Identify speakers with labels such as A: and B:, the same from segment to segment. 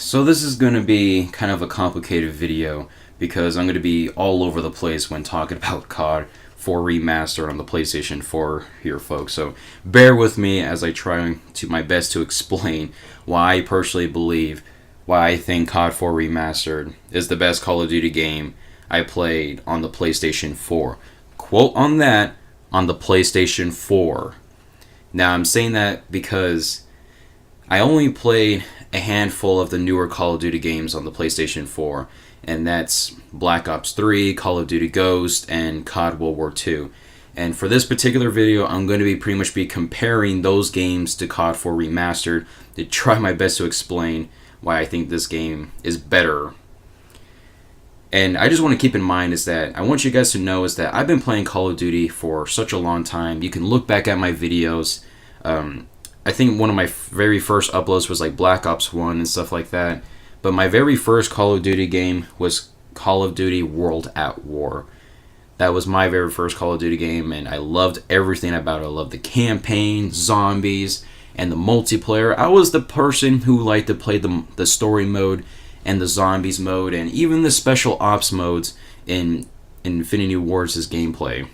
A: So this is going to be kind of a complicated video because I'm going to be all over the place when talking about COD 4 Remastered on the PlayStation 4 here, folks. So bear with me as I try to my best to explain why I personally believe, why I think COD 4 Remastered is the best Call of Duty game I played on the PlayStation 4. Quote on that, on the PlayStation 4. Now I'm saying that because I only played a handful of the newer Call of Duty games on the PlayStation 4, and that's Black Ops 3, Call of Duty Ghost, and COD World War II. And for this particular video, I'm going to be pretty much comparing those games to COD 4 Remastered to try my best to explain why I think this game is better. And I just want to keep in mind is that I want you guys to know is that I've been playing Call of Duty for such a long time. You can look back at my videos. I think one of my very first uploads was like Black Ops 1 and stuff like that. But my very first Call of Duty game was Call of Duty World at War. That was my very first Call of Duty game, and I loved everything about it. I loved the campaign, zombies, and the multiplayer. I was the person who liked to play the story mode and the zombies mode, and even the special ops modes in Infinity Ward's gameplay.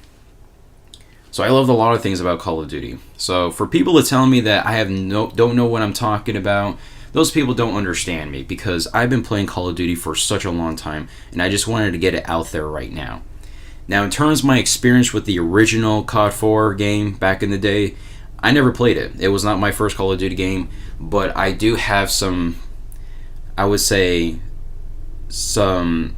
A: So I loved a lot of things about Call of Duty. So for people to tell me that I don't know what I'm talking about, those people don't understand me because I've been playing Call of Duty for such a long time, and I just wanted to get it out there right now. Now, in terms of my experience with the original COD 4 game back in the day, I never played it. It was not my first Call of Duty game, but I do have some, I would say, some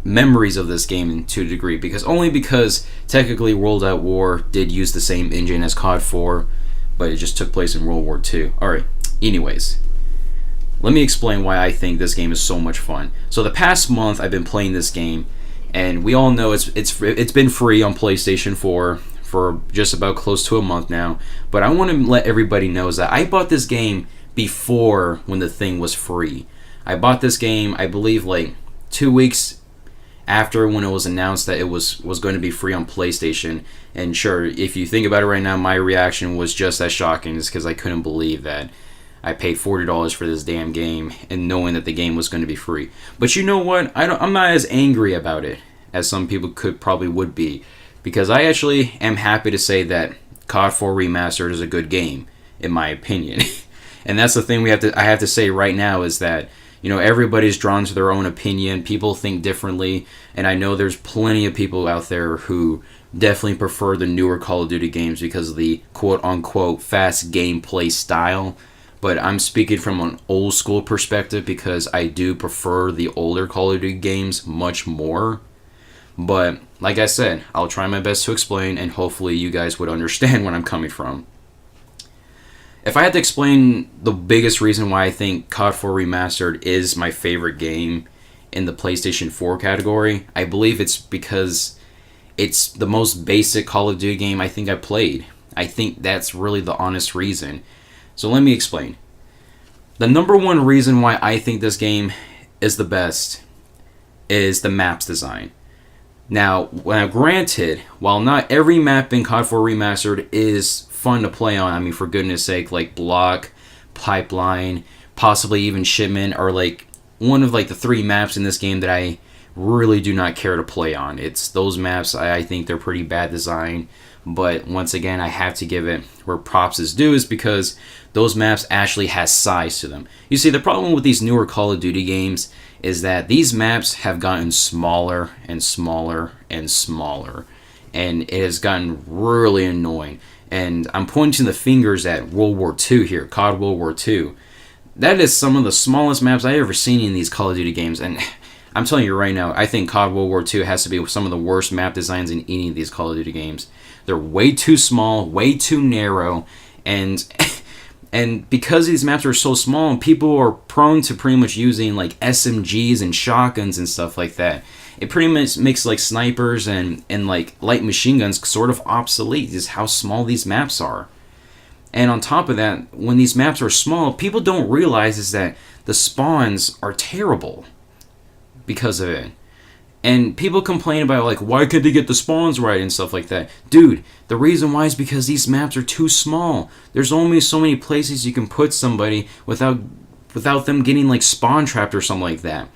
A: memories of this game to a degree, because technically World at War did use the same engine as COD 4, but it just took place in World War II. Alright, anyways, let me explain why I think this game is so much fun. So the past month I've been playing this game, and we all know it's been free on PlayStation 4 for just about close to a month now, but I want to let everybody know is that I bought this game before when the thing was free. I bought this game, I believe, like 2 weeks after when it was announced that it was going to be free on PlayStation. And sure, if you think about it right now, my reaction was just as shocking, just because I couldn't believe that I paid $40 for this damn game and knowing that the game was going to be free. But you know what? I'm not as angry about it as some people probably would be, because I actually am happy to say that COD 4 Remastered is a good game, in my opinion. And that's the thing I have to say right now is that, you know, everybody's drawn to their own opinion. People think differently, and I know there's plenty of people out there who definitely prefer the newer Call of Duty games because of the quote-unquote fast gameplay style. But I'm speaking from an old school perspective because I do prefer the older Call of Duty games much more. But like I said, I'll try my best to explain, and hopefully you guys would understand where I'm coming from. If I had to explain the biggest reason why I think COD 4 Remastered is my favorite game in the PlayStation 4 category, I believe it's because it's the most basic Call of Duty game I think I played. I think that's really the honest reason. So let me explain. The number one reason why I think this game is the best is the map's design. Now, granted, while not every map in COD 4 Remastered is fun to play on, I mean, for goodness sake, like Block, Pipeline, possibly even Shipment are like one of like the 3 maps in this game that I really do not care to play on. It's those maps, I think they're pretty bad design, but once again, I have to give it where props is due, is because those maps actually has size to them. You see, the problem with these newer Call of Duty games is that these maps have gotten smaller and smaller and smaller, and it has gotten really annoying. And I'm pointing the fingers at World War II here, COD World War II. That is some of the smallest maps I've ever seen in these Call of Duty games, and I'm telling you right now, I think COD World War II has to be some of the worst map designs in any of these Call of Duty games. They're way too small, way too narrow, and because these maps are so small, people are prone to pretty much using like SMGs and shotguns and stuff like that. It pretty much makes like snipers and like light machine guns sort of obsolete, is how small these maps are. And on top of that, when these maps are small, people don't realize is that the spawns are terrible because of it. And people complain about, like, why could they get the spawns right and stuff like that. Dude, the reason why is because these maps are too small. There's only so many places you can put somebody without without them getting like spawn trapped or something like that.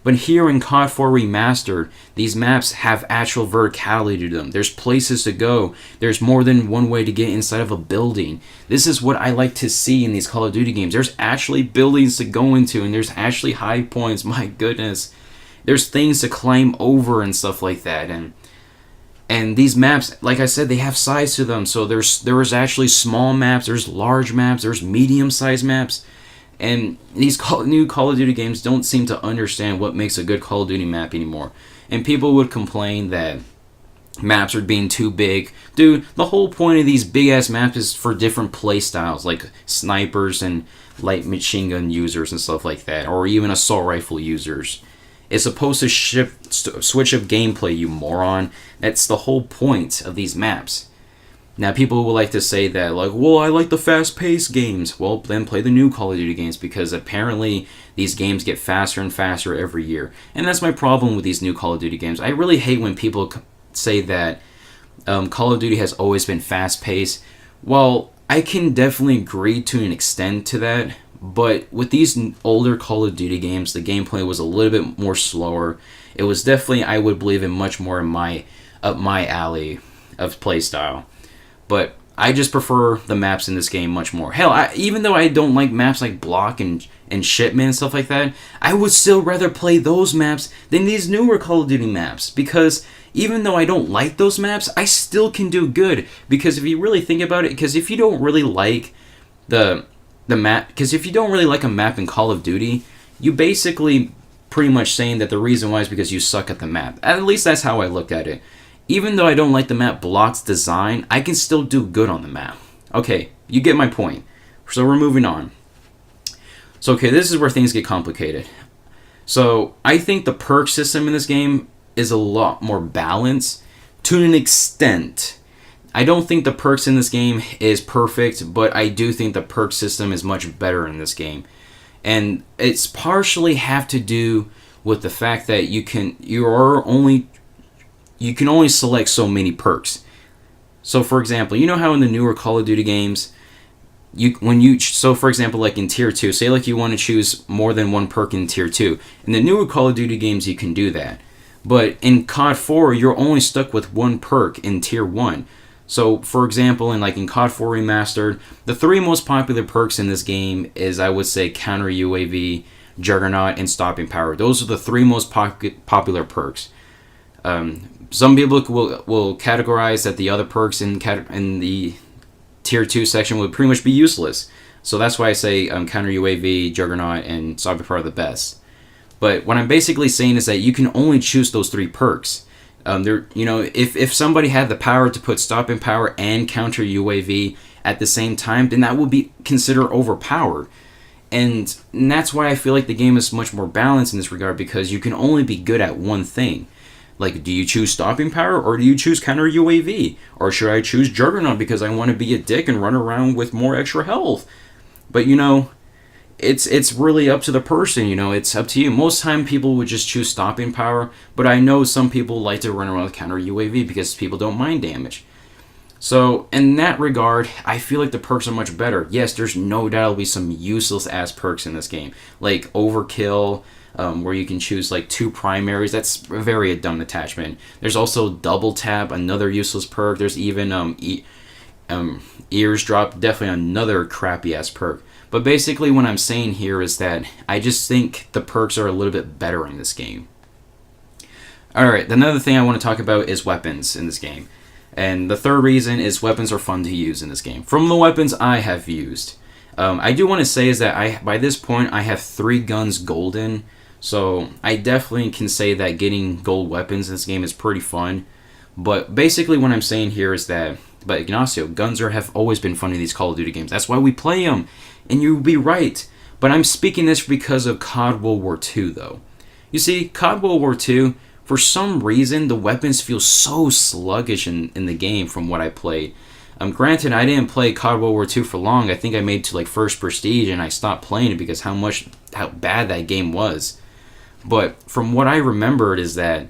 A: But here in COD 4 Remastered, these maps have actual verticality to them. There's places to go. There's more than one way to get inside of a building. This is what I like to see in these Call of Duty games. There's actually buildings to go into, and there's actually high points. My goodness. There's things to climb over and stuff like that. And these maps, like I said, they have size to them. So there is actually small maps, there's large maps, there's medium-sized maps. And these new Call of Duty games don't seem to understand what makes a good Call of Duty map anymore. And people would complain that maps are being too big. Dude, the whole point of these big-ass maps is for different play styles, like snipers and light machine gun users and stuff like that, or even assault rifle users. It's supposed to switch up gameplay, you moron. That's the whole point of these maps. Now, people will like to say that, like, well, I like the fast-paced games. Well, then play the new Call of Duty games, because apparently these games get faster and faster every year. And that's my problem with these new Call of Duty games. I really hate when people say that Call of Duty has always been fast-paced. Well, I can definitely agree to an extent to that, but with these older Call of Duty games, the gameplay was a little bit more slower. It was definitely, I would believe, much more in up my alley of playstyle. But I just prefer the maps in this game much more. Hell, even though I don't like maps like Block and Shipment and stuff like that, I would still rather play those maps than these newer Call of Duty maps. Because even though I don't like those maps, I still can do good. Because if you really think about it, because if you don't really like the map, because if you don't really like a map in Call of Duty, you basically pretty much saying that the reason why is because you suck at the map. At least that's how I look at it. Even though I don't like the map Block's design, I can still do good on the map. Okay, you get my point. So we're moving on. So okay, this is where things get complicated. So I think the perk system in this game is a lot more balanced to an extent. I don't think the perks in this game is perfect, but I do think the perk system is much better in this game. And it's partially have to do with the fact that you can only select so many perks. So for example, you know how in the newer Call of Duty games, for example, like in Tier 2, say like you want to choose more than one perk in Tier 2. In the newer Call of Duty games, you can do that. But in COD 4, you're only stuck with one perk in Tier 1. So, for example, in COD 4 Remastered, the three most popular perks in this game is, I would say, Counter UAV, Juggernaut, and Stopping Power. Those are the three most popular perks. Some people will categorize that the other perks in the Tier 2 section would pretty much be useless. So that's why I say Counter UAV, Juggernaut, and Stopping Power are the best. But what I'm basically saying is that you can only choose those three perks. If somebody had the power to put Stopping Power and Counter UAV at the same time, then that would be considered overpowered. And that's why I feel like the game is much more balanced in this regard, because you can only be good at one thing. Like, do you choose Stopping Power, or do you choose Counter UAV? Or should I choose Juggernaut because I want to be a dick and run around with more extra health? But, it's really up to the person, it's up to you. Most time people would just choose Stopping Power, but I know some people like to run around with Counter UAV because people don't mind damage. So, in that regard, I feel like the perks are much better. Yes, there's no doubt there'll be some useless-ass perks in this game, like Overkill, where you can choose like two primaries. That's a very dumb attachment. There's also Double Tap, another useless perk. There's even Ears Drop, definitely another crappy-ass perk. But basically what I'm saying here is that I just think the perks are a little bit better in this game. Alright, another thing I want to talk about is weapons in this game. And the third reason is weapons are fun to use in this game. From the weapons I have used, I do want to say is that by this point I have 3 guns golden. So I definitely can say that getting gold weapons in this game is pretty fun. But basically what I'm saying here is that, but Ignacio, guns have always been fun in these Call of Duty games. That's why we play them. And you'll be right. But I'm speaking this because of COD World War II, though. You see, COD World War II, for some reason, the weapons feel so sluggish in the game from what I played. Granted, I didn't play COD World War II for long. I think I made to first prestige, and I stopped playing it because how bad that game was. But from what I remembered is that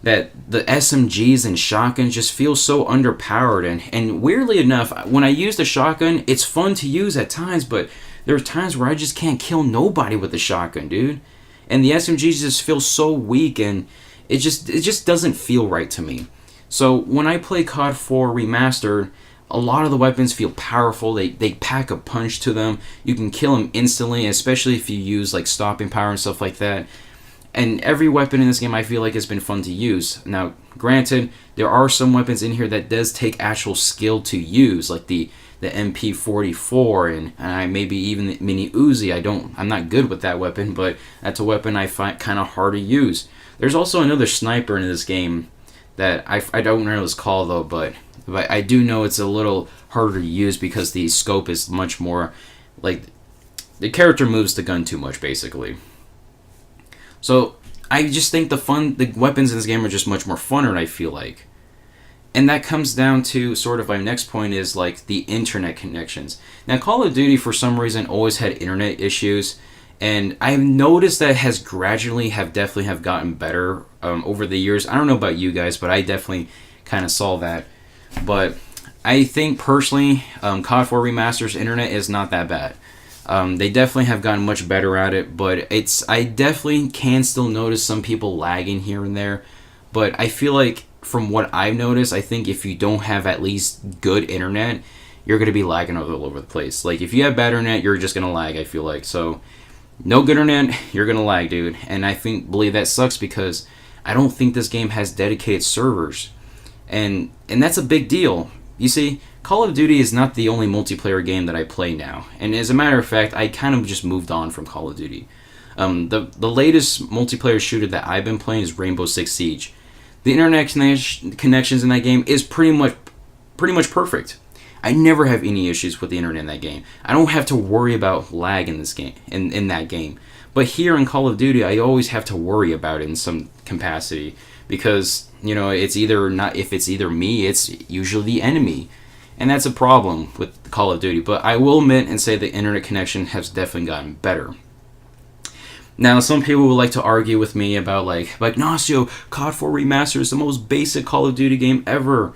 A: the SMGs and shotguns just feel so underpowered, and weirdly enough, when I use the shotgun, it's fun to use at times, but There's times where I just can't kill nobody with the shotgun, dude. And the SMGs just feel so weak, and it just doesn't feel right to me. So when I play COD 4 Remastered, a lot of the weapons feel powerful. They pack a punch to them. You can kill them instantly, especially if you use like stopping power and stuff like that. And every weapon in this game I feel like has been fun to use. Now, granted, there are some weapons in here that does take actual skill to use, like the MP44 and maybe even the Mini Uzi. I'm not good with that weapon, but that's a weapon I find kind of hard to use. There's also another sniper in this game that I don't know what it's called though, but I do know it's a little harder to use because the scope is much more like the character moves the gun too much basically. So I just think the weapons in this game are just much more funner, I feel like. And that comes down to sort of my next point is like the internet connections. Now Call of Duty for some reason always had internet issues, and I've noticed that it has definitely have gotten better over the years. I don't know about you guys, but I definitely kind of saw that. But I think personally, COD 4 Remaster's internet is not that bad. They definitely have gotten much better at it, but I definitely can still notice some people lagging here and there. But I feel like from what I've noticed, I think if you don't have at least good internet, you're going to be lagging all over the place. Like if you have bad internet, you're just going to lag, I feel like. So no good internet, you're going to lag, dude. And I believe that sucks because I don't think this game has dedicated servers. And that's a big deal. You see, Call of Duty is not the only multiplayer game that I play now. And as a matter of fact, I kind of just moved on from Call of Duty. The latest multiplayer shooter that I've been playing is Rainbow Six Siege. The internet connections in that game is pretty much perfect. I never have any issues with the internet in that game. I don't have to worry about lag in this game, in that game. But here in Call of Duty, I always have to worry about it in some capacity because, you know, if it's either me, it's usually the enemy. And that's a problem with Call of Duty. But I will admit and say the internet connection has definitely gotten better. Now, some people would like to argue with me about like Ignacio, COD 4 Remaster is the most basic Call of Duty game ever.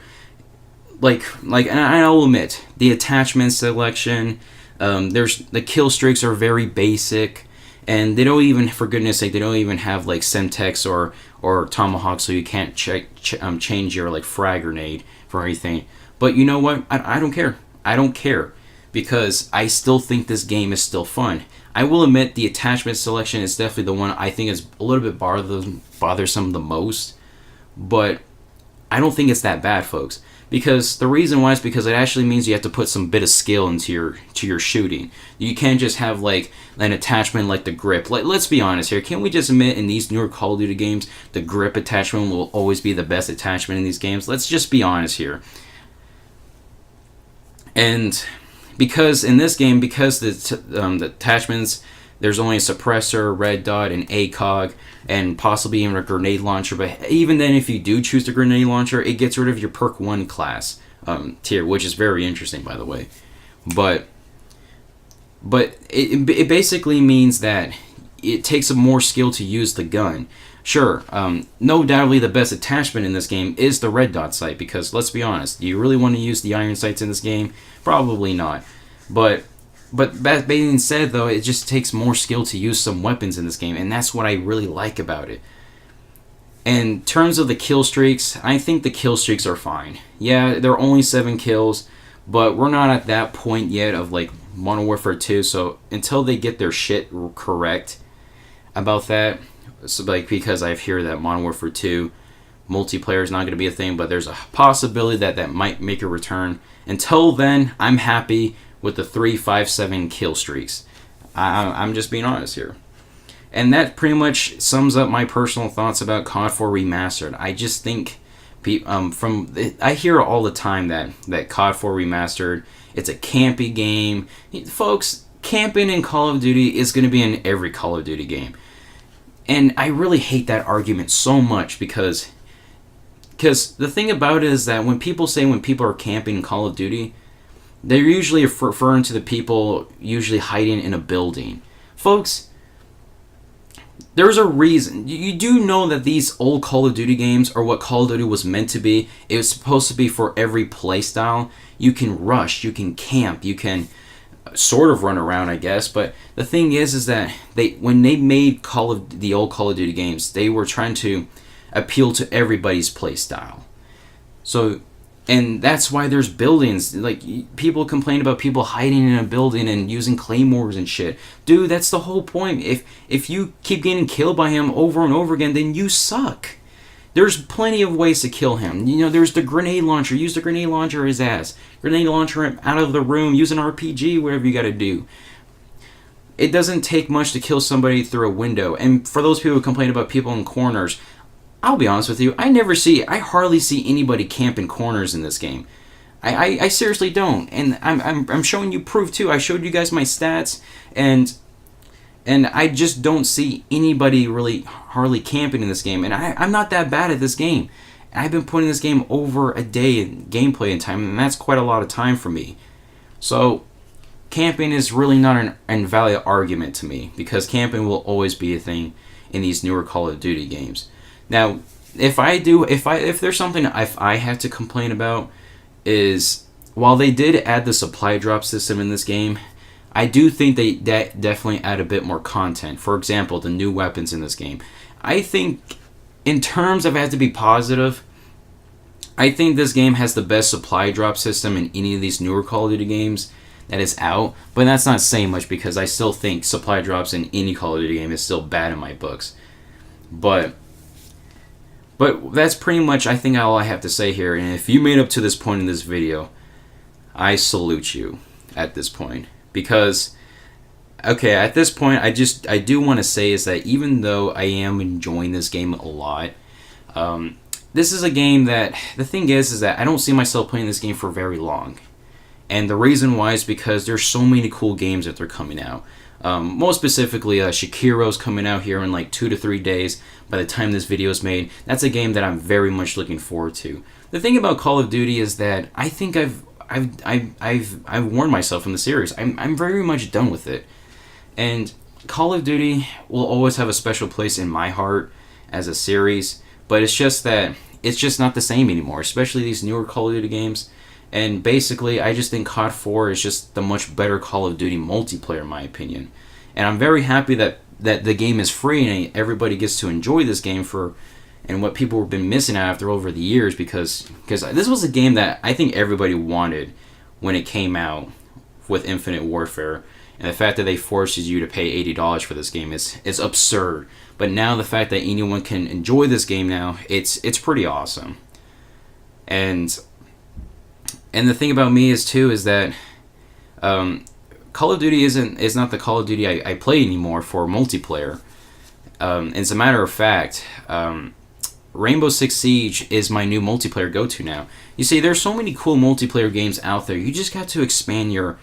A: And I'll admit, the attachment selection, the kill streaks are very basic, and they don't even, for goodness sake, they don't even have like Semtex or Tomahawk, so you can't change your like frag grenade for anything. But you know what? I don't care. I don't care because I still think this game is still fun. I will admit the attachment selection is definitely the one I think is a little bit bothersome the most, but I don't think it's that bad, folks. Because the reason why is because it actually means you have to put some bit of skill into your shooting. You can't just have like an attachment like the grip. Let's be honest here. Can't we just admit in these newer Call of Duty games, the grip attachment will always be the best attachment in these games? Let's just be honest here. And because in this game, because the attachments, there's only a suppressor, red dot, and ACOG, and possibly even a grenade launcher. But even then, if you do choose the grenade launcher, it gets rid of your perk 1 class tier, which is very interesting, by the way. But it basically means that it takes more skill to use the gun. Sure, no doubtly the best attachment in this game is the red dot sight, because let's be honest, do you really want to use the iron sights in this game? Probably not. But that being said, though, it just takes more skill to use some weapons in this game, and that's what I really like about it. In terms of the kill streaks, I think the kill streaks are fine. Yeah, they're only 7 kills, but we're not at that point yet of like Modern Warfare 2, so until they get their shit correct about that, so like because I hear that Modern Warfare 2 multiplayer is not going to be a thing, but there's a possibility that might make a return. Until then, I'm happy with the 3, 5, 7 kill streaks. I'm just being honest here. And that pretty much sums up my personal thoughts about COD 4 Remastered. I just think, I hear all the time that COD 4 Remastered, it's a campy game. Folks, camping in Call of Duty is going to be in every Call of Duty game. And I really hate that argument so much because the thing about it is that when people are camping in Call of Duty, they're usually referring to the people usually hiding in a building. Folks, there's a reason. You do know that these old Call of Duty games are what Call of Duty was meant to be. It was supposed to be for every playstyle. You can rush, you can camp, you can sort of run around, I guess. But the thing is that when they made the old Call of Duty games, they were trying to appeal to everybody's play style. So, and that's why there's buildings. Like, people complain about people hiding in a building and using claymores and shit. Dude, that's the whole point. If you keep getting killed by him over and over again, then you suck. There's plenty of ways to kill him. You know, there's the grenade launcher. Use the grenade launcher his ass. Grenade launcher him out of the room. Use an RPG, whatever you gotta do. It doesn't take much to kill somebody through a window. And for those people who complain about people in corners, I'll be honest with you, I hardly see anybody camp in corners in this game. I seriously don't. And I'm showing you proof too. I showed you guys my stats, and I just don't see anybody really hardly camping in this game. And I'm not that bad at this game. I've been putting this game over a day in gameplay and time, and that's quite a lot of time for me. So camping is really not an invalid argument to me, because camping will always be a thing in these newer Call of Duty games. Now, if there's something I have to complain about, is while they did add the supply drop system in this game, I do think they definitely add a bit more content. For example, the new weapons in this game. I think, in terms of, I have to be positive, I think this game has the best supply drop system in any of these newer Call of Duty games that is out. But that's not saying much, because I still think supply drops in any Call of Duty game is still bad in my books. But that's pretty much, I think, all I have to say here. And if you made up to this point in this video, I salute you at this point. Because, okay, at this point, I do want to say is that even though I am enjoying this game a lot, this is a game that, the thing is that I don't see myself playing this game for very long. And the reason why is because there's so many cool games that they're coming out. Most specifically, Shakiro's coming out here in like 2 to 3 days. By the time this video is made, that's a game that I'm very much looking forward to. The thing about Call of Duty is that I think I've warned myself from the series. I'm very much done with it, and Call of Duty will always have a special place in my heart as a series. But it's just that it's just not the same anymore, especially these newer Call of Duty games. And basically, I just think COD 4 is just the much better Call of Duty multiplayer, in my opinion. And I'm very happy that the game is free and everybody gets to enjoy this game and what people have been missing out after over the years, because this was a game that I think everybody wanted when it came out with Infinite Warfare. And the fact that they forces you to pay $80 for this game is absurd. But now the fact that anyone can enjoy this game now, it's pretty awesome. And the thing about me is that Call of Duty is not the Call of Duty I play anymore for multiplayer. As a matter of fact, Rainbow Six Siege is my new multiplayer go-to now. You see, there's so many cool multiplayer games out there. You just got to expand your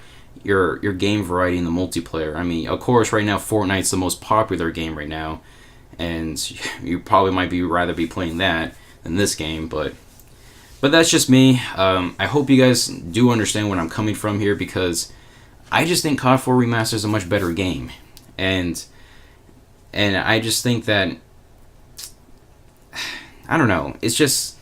A: game variety in the multiplayer. I mean, of course, right now Fortnite's the most popular game right now, and you probably might rather be playing that than this game, but that's just me. I hope you guys do understand where I'm coming from here, because I just think COD 4 Remaster is a much better game. And I just think that, I don't know, it's just,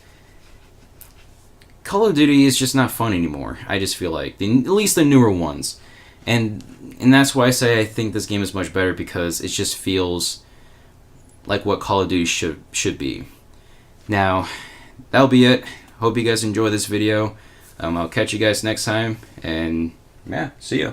A: Call of Duty is just not fun anymore. I just feel like, at least the newer ones. And that's why I say I think this game is much better, because it just feels like what Call of Duty should be. Now, that'll be it. Hope you guys enjoy this video. I'll catch you guys next time, and yeah, see ya.